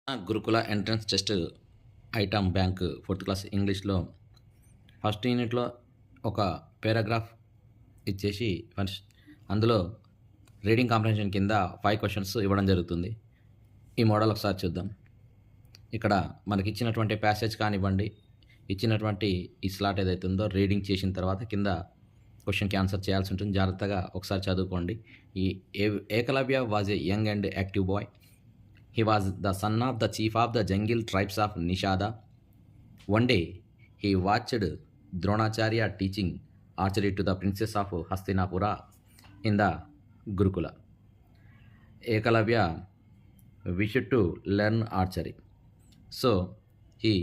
గురుకుల entrance test item bank fourth class ఇంగ్లీష్లో first యూనిట్లో ఒక పారాగ్రాఫ్ ఇచ్చేసి ఫస్ట్ అందులో రీడింగ్ కాంప్రహెన్షన్ కింద 5 క్వశ్చన్స్ ఇవ్వడం జరుగుతుంది. ఈ మోడల్ ఒకసారి చూద్దాం. ఇక్కడ మనకి ఇచ్చినటువంటి ప్యాసేజ్ కానివ్వండి, ఇచ్చినటువంటి ఈ స్లాట్ ఏదైతే ఉందో రీడింగ్ చేసిన తర్వాత కింద క్వశ్చన్కి ఆన్సర్ చేయాల్సి ఉంటుంది. జాగ్రత్తగా ఒకసారి చదువుకోండి. ఈ Ekalavya was a young and active boy. He was the son of the chief of the jungle tribes of Nishada. One day, he watched Dronacharya teaching archery to the princess of Hastinapura in the Gurukula. Ekalavya wished to learn archery. So, he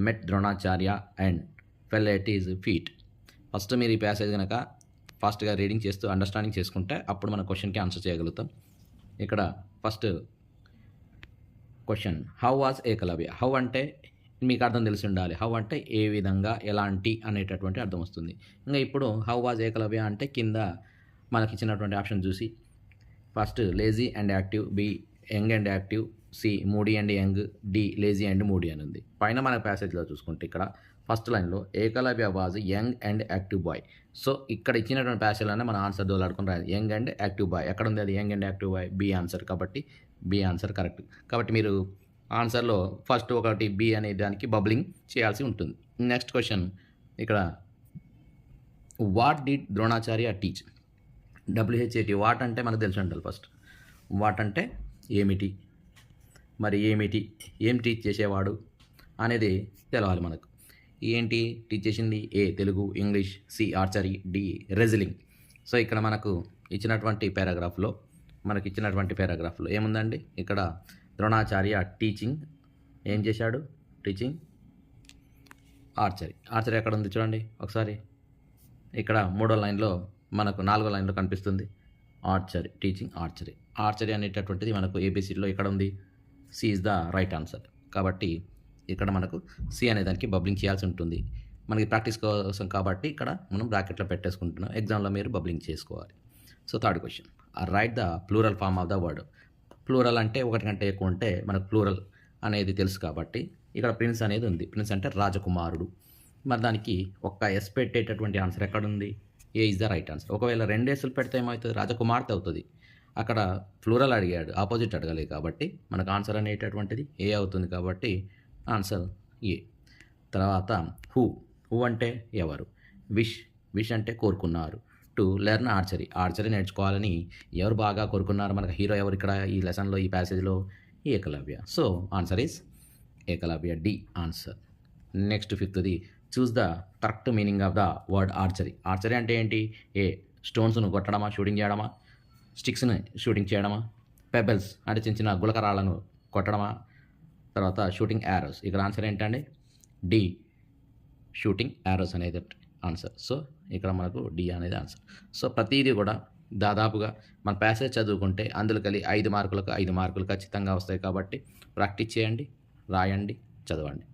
met Dronacharya and fell at his feet. First మీరు ఈ passage కనుక ఫాస్ట్గా reading చేస్తూ understanding చేసుకుంటే అప్పుడు మన క్వశ్చన్కి answer చేయగలుగుతాం. ఇక్కడ first question, how was Ekalavya. How అంటే మీకు అర్థం తెలిసి ఉండాలి. హౌ అంటే ఏ విధంగా, ఎలాంటి అనేటటువంటి అర్థం వస్తుంది. ఇంకా ఇప్పుడు హౌ వాజ్ ఏకలవ్య అంటే కింద మనకి ఇచ్చినటువంటి ఆప్షన్ చూసి first lazy and active, B young and active, C moody and young, D lazy and moody అని ఉంది. పైన మన ప్యాసేజ్లో చూసుకుంటే ఇక్కడ ఫస్ట్ లైన్లో Ekalavya was young and active boy. So ఇక్కడ ఇచ్చినటువంటి ప్యాసేజ్లోనే మన ఆన్సర్ దోలాడుకుని రాయాలి. యంగ్ అండ్ యాక్టివ్ బాయ్ ఎక్కడ ఉంది? అది young and active boy, B answer. కాబట్టి బి ఆన్సర్ కరెక్ట్. కాబట్టి మీరు ఆన్సర్లో ఫస్ట్ ఒకటి బి అనే దానికి బబ్లింగ్ చేయాల్సి ఉంటుంది. నెక్స్ట్ క్వశ్చన్ ఇక్కడ what did Dronacharya teach. W H A T what అంటే మనకు తెలిసి ఉండాలి. ఫస్ట్ వాట్ అంటే ఏమిటి, మరి ఏమిటి, ఏం టీచ్ చేసేవాడు అనేది తెలవాలి మనకు. ఏంటి టీచ్ చేసింది? A Telugu, English, C archery, D wrestling. So ఇక్కడ మనకు ఇచ్చినటువంటి పారాగ్రాఫ్లో ఏముందండి? ఇక్కడ ద్రోణాచార్య టీచింగ్ ఏం చేశాడు? Teaching archery. ఆర్చరీ ఎక్కడ ఉంది చూడండి ఒకసారి. ఇక్కడ 3వ లైన్లో మనకు 4వ లైన్లో కనిపిస్తుంది ఆర్చరీ, టీచింగ్ ఆర్చరీ. ఆర్చరీ అనేటటువంటిది మనకు ఏబిసిలో ఇక్కడ ఉంది. C is the right answer. కాబట్టి ఇక్కడ మనకు సి అనే దానికి బబ్లింగ్ చేయాల్సి ఉంటుంది. మనకి ప్రాక్టీస్ కోసం కాబట్టి ఇక్కడ మనం బ్రాకెట్లో పెట్టేసుకుంటున్నాం. ఎగ్జామ్లో మీరు బబ్లింగ్ చేసుకోవాలి. So third question, write the plural form of the word. Plural అంటే ఒకటి కంటే ఎక్కువ ఉంటే మనకు ప్లూరల్ అనేది తెలుసు కాబట్టి ఇక్కడ ప్రిన్స్ అనేది ఉంది. ప్రిన్స్ అంటే రాజకుమారుడు. మరి దానికి ఒక్క ఎస్ పెట్టేటటువంటి ఆన్సర్ ఎక్కడ ఉంది? A is the right answer. ఒకవేళ 2 ఎస్లు పెడితే ఏమవుతుంది? రాజకుమార్తె అవుతుంది. అక్కడ ప్లూరల్ అడిగాడు, ఆపోజిట్ అడగలేదు కాబట్టి మనకు ఆన్సర్ అనేటటువంటిది ఏ అవుతుంది. కాబట్టి ఆన్సర్ ఏ. తర్వాత హూ అంటే ఎవరు. విష్ అంటే కోరుకున్నారు. టు లెర్న్ ఆర్చరీ నేర్చుకోవాలని ఎవరు బాగా కోరుకున్నారు? మనకు హీరో ఎవరు ఇక్కడ ఈ లెసన్లో, ఈ ప్యాసేజ్లో? Ekalavya. So answer is Ekalavya, D answer. Next 5థది, choose the correct meaning of the word archery. Archery అంటే ఏంటి? ఏ స్టోన్స్ను కొట్టడమా, షూటింగ్ చేయడమా, స్టిక్స్ని షూటింగ్ చేయడమా, పెబల్స్ అంటే చిన్న చిన్న గులకరాలను కొట్టడమా, తర్వాత షూటింగ్ యారోస్. ఇక్కడ ఆన్సర్ ఏంటండి? డి షూటింగ్ యారోస్ అనేది ఆన్సర్. సో ఇక్కడ మనకు డి అనేది ఆన్సర్. సో ప్రతిదీ కూడా దాదాపుగా మన ప్యాసేజ్ చదువుకుంటే అందులో కలిగి 5 మార్కులకు 5 మార్కులు ఖచ్చితంగా వస్తాయి. కాబట్టి ప్రాక్టీస్ చేయండి, రాయండి, చదవండి.